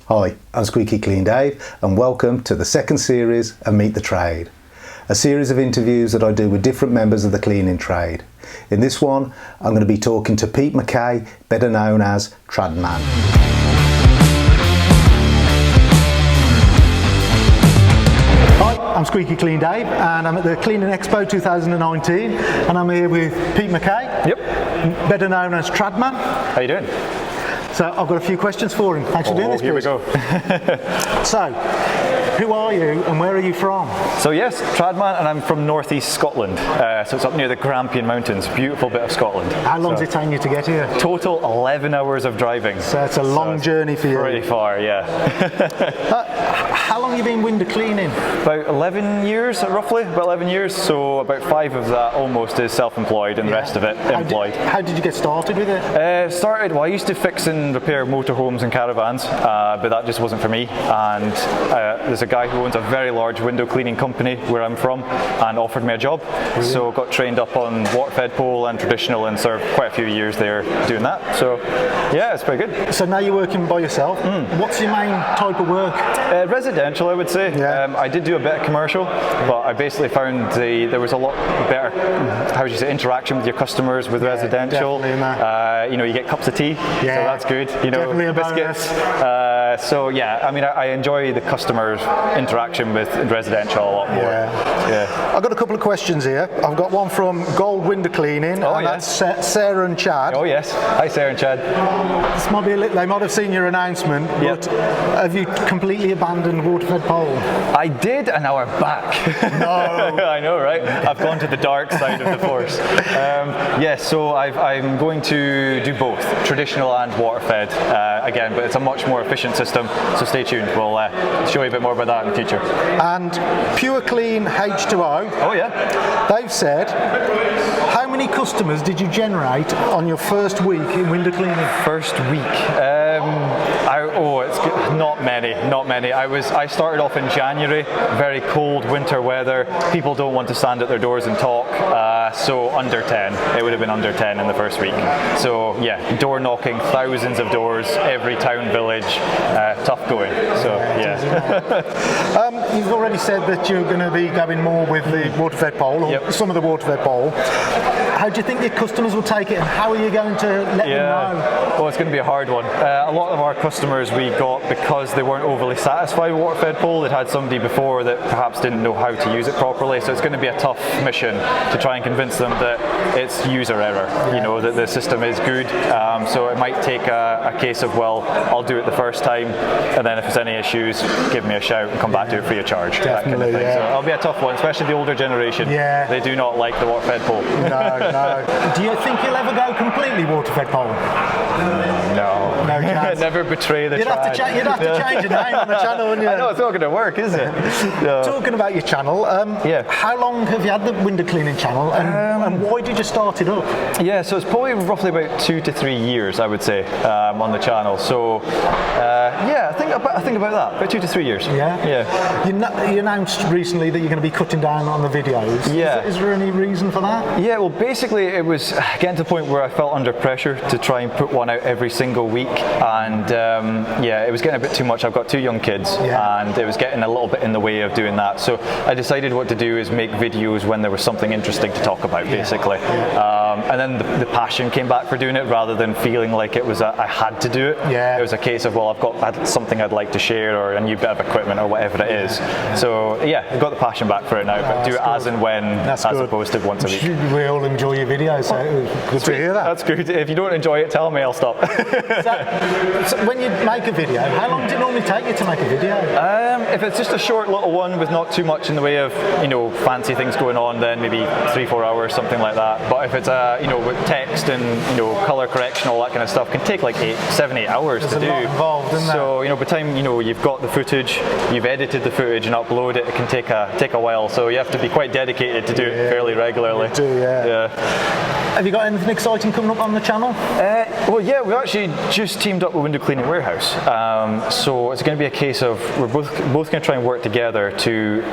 Hi, I'm Squeaky Clean Dave and welcome to the second series of Meet the Trade, a series of interviews that I do with different members of the cleaning trade. In this one, I'm going to be talking to Pete McKay, better known as Tradman. Hi, I'm Squeaky Clean Dave and I'm at the Cleaning Expo 2019 and I'm here with Pete McKay, better known as Tradman. How you doing? So I've got a few questions for him. Thanks for doing this, here we go. So, who are you and where are you from? So yes, Tradman, and I'm from northeast Scotland. So it's up near the Grampian Mountains, beautiful bit of Scotland. How long does it take you to get here? Total 11 hours of driving. So it's a long journey for you. Pretty far, yeah. How long have you been window cleaning? About 11 years, roughly, about 11 years. So about 5 of that almost is self-employed and the rest of it employed. How did you get started with it? Well, I used to fix and repair motorhomes and caravans, but that just wasn't for me. And there's a guy who owns a very large window cleaning company where I'm from and offered me a job. Brilliant. So got trained up on water-fed pole and traditional and served quite a few years there doing that. So yeah, it's pretty good. So now you're working by yourself. What's your main type of work? Residential, I would say. Yeah. I did do a bit of commercial, but I basically found there was a lot better, how would you say, interaction with your customers with residential. You get cups of tea, so that's good. Definitely a biscuits. So yeah, I mean, I enjoy the customer interaction with residential a lot more. Yeah. I've got a couple of questions here. I've got one from Gold Window Cleaning, that's Sarah and Chad. Oh yes, hi Sarah and Chad. This might be they might have seen your announcement, but have you completely abandoned water-fed pole? I did, and now I'm back. No. I know, right? I've gone to the dark side of the force. So I'm going to do both, traditional and water-fed again, but it's a much more efficient system, so stay tuned. We'll show you a bit more about that in the future. And Pure Clean H2O. Oh yeah. They've said, how many customers did you generate on your first week in window cleaning? First week? It's not many. I started off in January, very cold winter weather. People don't want to stand at their doors and talk, so under 10. It would have been under 10 in the first week. So yeah, door knocking, thousands of doors, every town, village, tough going. So yeah. You've already said that you're going to be going more with the water-fed pole, or some of the water-fed pole. How do you think your customers will take it, and how are you going to let them know? Well, it's going to be a hard one. A lot of our customers we got because they weren't overly satisfied with water-fed pole. They'd had somebody before that perhaps didn't know how to use it properly, so it's going to be a tough mission to try and convince them that it's user error, that the system is good. So it might take a case of, well, I'll do it the first time, and then if there's any issues, give me a shout and come back to it free of charge. Definitely, that kind of thing. So it'll be a tough one, especially the older generation. Yeah. They do not like the water-fed pole. No. Do you think you'll ever go completely water-fed pole? No chance. Never betray the trad. You'd have to change your name on the channel, wouldn't you? I know, it's not going to work, is it? No. Talking about your channel, how long have you had the window cleaning channel, and why did you start it up? Yeah, so it's probably roughly about 2 to 3 years, I would say, on the channel. So, I think about that, about 2 to 3 years. Yeah. You announced recently that you're going to be cutting down on the videos. Yeah. Is there any reason for that? Yeah, well, basically it was getting to the point where I felt under pressure to try and put one out every single week, and it was getting a bit too much. I've got 2 young kids, and it was getting a little bit in the way of doing that. So I decided what to do is make videos when there was something interesting to talk about, basically. And then the passion came back for doing it, rather than feeling like it was I had to do it. It was a case of, well, I've got something I'd like to share, or a new bit of equipment, or whatever it is. So I've got the passion back for it now, but do it as and when, opposed to once a week. We all enjoy your videos, so good to hear that. That's good. If you don't enjoy it, tell me, I'll stop. So when you make a video, how long does it normally take you to make a video? If it's just a short little one with not too much in the way of fancy things going on, then maybe 3-4 hours, something like that. But if it's with text and color correction, all that kind of stuff, can take like 7-8 hours to do. There's a lot involved, isn't there? So by the time you've got the footage, you've edited the footage and upload it, it can take a while. So you have to be quite dedicated to do it fairly regularly. You do, yeah. Have you got anything exciting coming up on the channel? Well, yeah, we've actually just teamed up with Window Cleaning Warehouse. So it's going to be a case of we're both going to try and work together to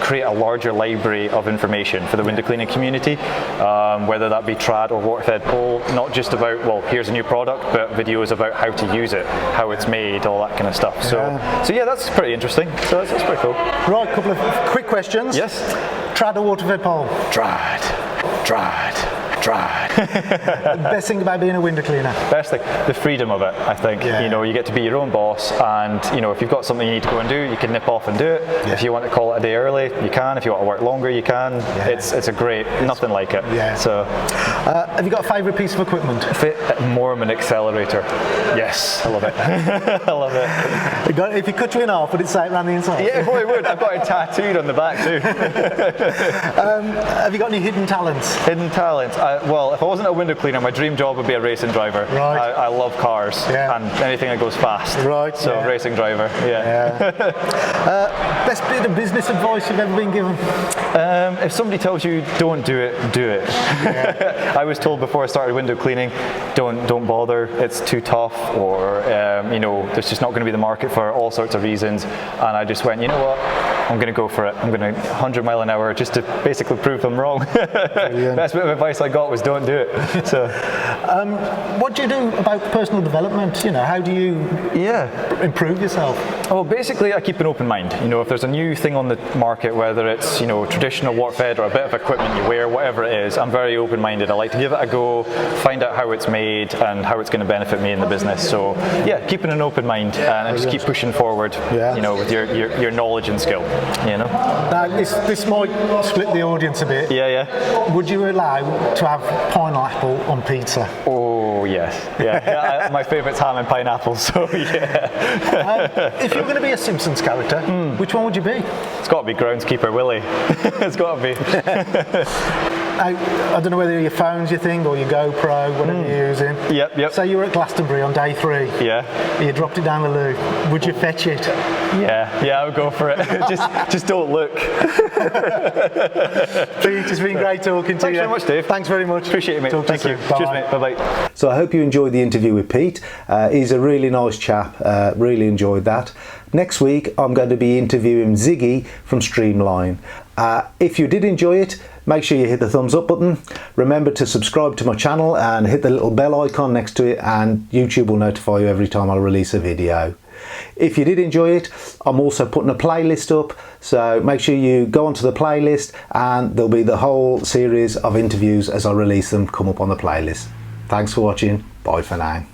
create a larger library of information for the window cleaning community, whether that be trad or water-fed pole, not just about, well, here's a new product, but videos about how to use it, how it's made, all that kind of stuff. So yeah, that's pretty interesting. So that's pretty cool. Right, a couple of quick questions. Yes. Trad or water-fed pole? Trad. Best thing about being a window cleaner? Best thing, the freedom of it, I think. Yeah. You know, you get to be your own boss, and you know, if you've got something you need to go and do, you can nip off and do it. Yeah. If you want to call it a day early, you can. If you want to work longer, you can. Yeah. It's a great, nothing like it. Yeah. So, have you got a favourite piece of equipment? Fit Mormon accelerator. Yes, I love it. I love it. If you cut you in half, would it say it around the inside? Yeah, well, it would. I've got it tattooed on the back too. Have you got any hidden talents? Hidden talents. Well, if I wasn't a window cleaner, my dream job would be a racing driver. Right. I love cars and anything that goes fast. Right. So racing driver. Yeah. Best bit of business advice you've ever been given? If somebody tells you don't do it, do it. Yeah. I was told before I started window cleaning, don't bother. It's too tough, or you know, there's just not going to be the market for all sorts of reasons. And I just went, you know what? I'm going to go for it. I'm going to 100 mile an hour just to basically prove them wrong. Best bit of advice I got was don't do it. So, what do you do about personal development? You know, how do you improve yourself? Well, basically, I keep an open mind. You know, if there's a new thing on the market, whether it's, you know, traditional water-fed or a bit of equipment you wear, whatever it is, I'm very open-minded. I like to give it a go, find out how it's made and how it's going to benefit me in the business. So, yeah, keeping an open mind and just keep pushing forward. You know, with your knowledge and skill. You know. Now, this might split the audience a bit. Yeah. Would you allow to have pineapple on pizza? Oh yes, yeah. My favourite's ham and pineapple. So yeah. If you're going to be a Simpsons character, which one would you be? It's got to be Groundskeeper Willie. It's got to be. I don't know whether your phone's your thing or your GoPro, whatever you're using. Yep. Say you were at Glastonbury on day 3. Yeah. You dropped it down the loo. Would you fetch it? Yeah, I would go for it. just don't look. Pete, it's been great talking to you. Thanks very much, Dave. Thanks very much. Appreciate it, mate. Thank you. Cheers, mate. Bye-bye. So I hope you enjoyed the interview with Pete. He's a really nice chap. Really enjoyed that. Next week, I'm going to be interviewing Ziggy from Streamline. If you did enjoy it, make sure you hit the thumbs up button. Remember to subscribe to my channel and hit the little bell icon next to it, and YouTube will notify you every time I release a video. If you did enjoy it, I'm also putting a playlist up, so make sure you go onto the playlist and there'll be the whole series of interviews as I release them come up on the playlist. Thanks for watching. Bye for now.